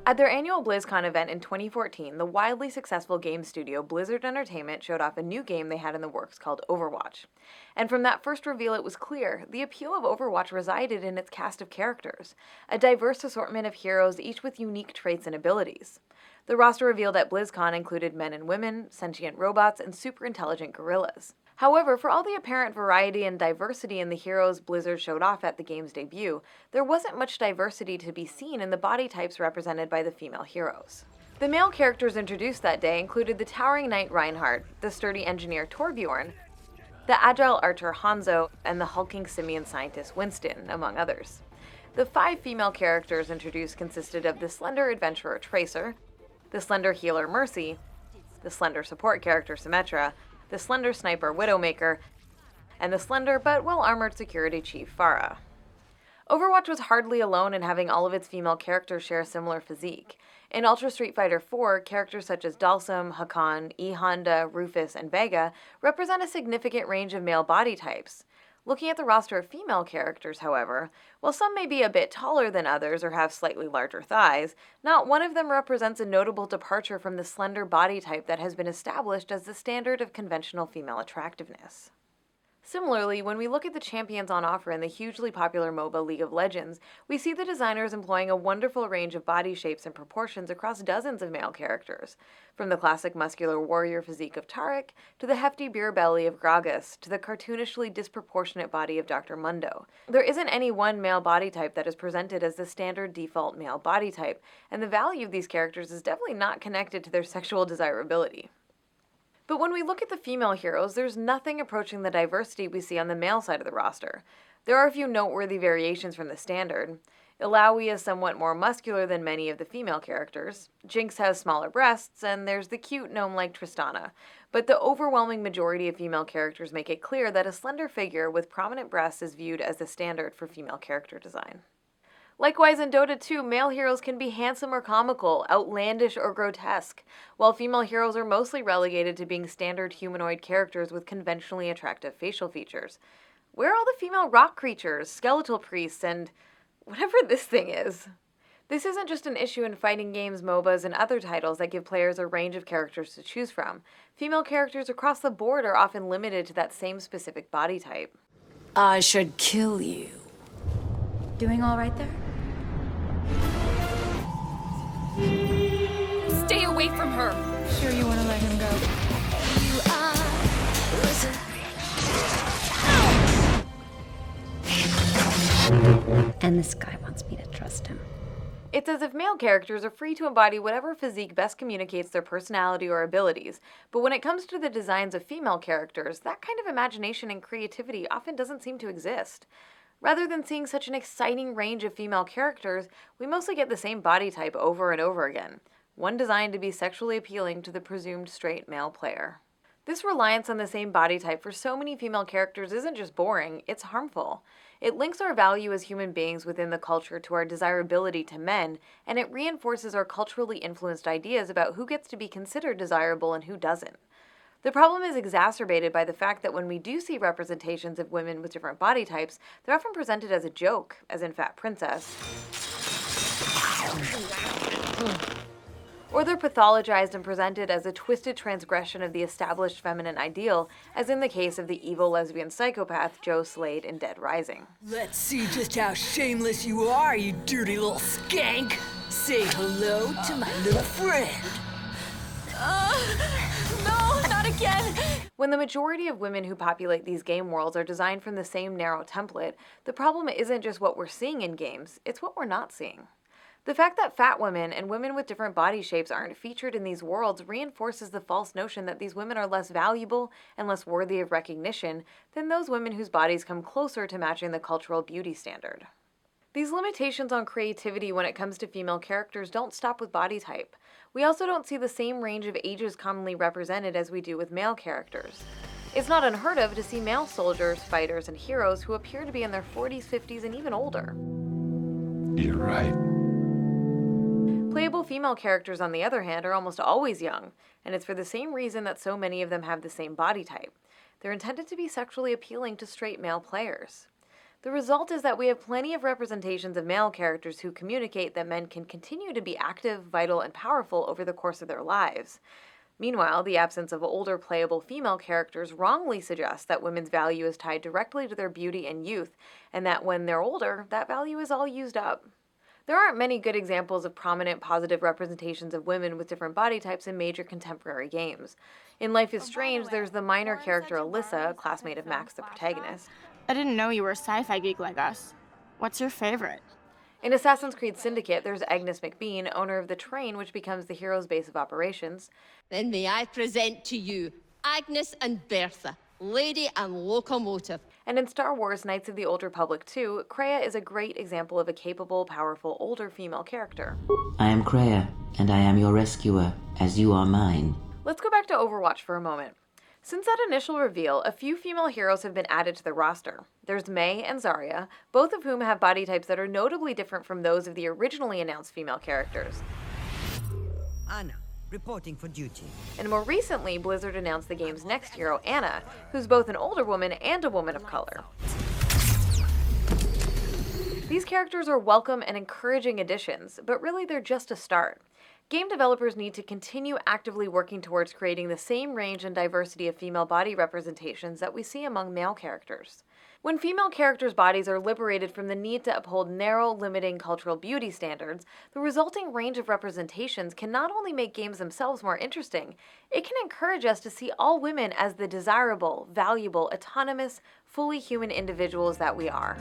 At their annual BlizzCon event in 2014, the wildly successful game studio Blizzard Entertainment showed off a new game they had in the works called Overwatch. And from that first reveal, it was clear the appeal of Overwatch resided in its cast of characters, a diverse assortment of heroes, each with unique traits and abilities. The roster revealed at BlizzCon included men and women, sentient robots, and super intelligent gorillas. However, for all the apparent variety and diversity in the heroes Blizzard showed off at the game's debut, there wasn't much diversity to be seen in the body types represented by the female heroes. The male characters introduced that day included the towering knight Reinhardt, the sturdy engineer Torbjorn, the agile archer Hanzo, and the hulking simian scientist Winston, among others. The 5 female characters introduced consisted of the slender adventurer Tracer, the slender healer Mercy, the slender support character Symmetra, the slender sniper Widowmaker, and the slender but well-armored security chief Pharah. Overwatch was hardly alone in having all of its female characters share a similar physique. In Ultra Street Fighter IV, characters such as Dalsum, Hakan, E. Honda, Rufus, and Vega represent a significant range of male body types. Looking at the roster of female characters, however, while some may be a bit taller than others or have slightly larger thighs, not one of them represents a notable departure from the slender body type that has been established as the standard of conventional female attractiveness. Similarly, when we look at the champions on offer in the hugely popular MOBA League of Legends, we see the designers employing a wonderful range of body shapes and proportions across dozens of male characters, from the classic muscular warrior physique of Taric, to the hefty beer belly of Gragas, to the cartoonishly disproportionate body of Dr. Mundo. There isn't any one male body type that is presented as the standard default male body type, and the value of these characters is definitely not connected to their sexual desirability. But when we look at the female heroes, there's nothing approaching the diversity we see on the male side of the roster. There are a few noteworthy variations from the standard. Illaoi is somewhat more muscular than many of the female characters. Jinx has smaller breasts, and there's the cute gnome-like Tristana. But the overwhelming majority of female characters make it clear that a slender figure with prominent breasts is viewed as the standard for female character design. Likewise, in Dota 2, male heroes can be handsome or comical, outlandish or grotesque, while female heroes are mostly relegated to being standard humanoid characters with conventionally attractive facial features. Where are all the female rock creatures, skeletal priests, and whatever this thing is? This isn't just an issue in fighting games, MOBAs, and other titles that give players a range of characters to choose from. Female characters across the board are often limited to that same specific body type. I should kill you. Doing all right there? Stay away from her! Sure you want to let him go? And this guy wants me to trust him. It's as if male characters are free to embody whatever physique best communicates their personality or abilities, but when it comes to the designs of female characters, that kind of imagination and creativity often doesn't seem to exist. Rather than seeing such an exciting range of female characters, we mostly get the same body type over and over again, one designed to be sexually appealing to the presumed straight male player. This reliance on the same body type for so many female characters isn't just boring, it's harmful. It links our value as human beings within the culture to our desirability to men, and it reinforces our culturally influenced ideas about who gets to be considered desirable and who doesn't. The problem is exacerbated by the fact that when we do see representations of women with different body types, they're often presented as a joke, as in Fat Princess. Or they're pathologized and presented as a twisted transgression of the established feminine ideal, as in the case of the evil lesbian psychopath Jo Slade in Dead Rising. Let's see just how shameless you are, you dirty little skank! Say hello to my little friend! No, not again! When the majority of women who populate these game worlds are designed from the same narrow template, the problem isn't just what we're seeing in games, it's what we're not seeing. The fact that fat women and women with different body shapes aren't featured in these worlds reinforces the false notion that these women are less valuable and less worthy of recognition than those women whose bodies come closer to matching the cultural beauty standard. These limitations on creativity when it comes to female characters don't stop with body type. We also don't see the same range of ages commonly represented as we do with male characters. It's not unheard of to see male soldiers, fighters, and heroes who appear to be in their 40s, 50s, and even older. You're right. Playable female characters, on the other hand, are almost always young, and it's for the same reason that so many of them have the same body type. They're intended to be sexually appealing to straight male players. The result is that we have plenty of representations of male characters who communicate that men can continue to be active, vital, and powerful over the course of their lives. Meanwhile, the absence of older playable female characters wrongly suggests that women's value is tied directly to their beauty and youth, and that when they're older, that value is all used up. There aren't many good examples of prominent positive representations of women with different body types in major contemporary games. In Life is Strange, there's the minor character Alyssa, a classmate of Max, the protagonist. I didn't know you were a sci-fi geek like us. What's your favorite? In Assassin's Creed Syndicate, there's Agnes McBean, owner of the train which becomes the hero's base of operations. Then may I present to you Agnes and Bertha, lady and locomotive. And in Star Wars Knights of the Old Republic 2, Kreia is a great example of a capable, powerful, older female character. I am Kreia, and I am your rescuer, as you are mine. Let's go back to Overwatch for a moment. Since that initial reveal, a few female heroes have been added to the roster. There's Mei and Zarya, both of whom have body types that are notably different from those of the originally announced female characters. Anna, reporting for duty. And more recently, Blizzard announced the game's next hero, Anna, who's both an older woman and a woman of color. These characters are welcome and encouraging additions, but really they're just a start. Game developers need to continue actively working towards creating the same range and diversity of female body representations that we see among male characters. When female characters' bodies are liberated from the need to uphold narrow, limiting cultural beauty standards, the resulting range of representations can not only make games themselves more interesting, it can encourage us to see all women as the desirable, valuable, autonomous, fully human individuals that we are.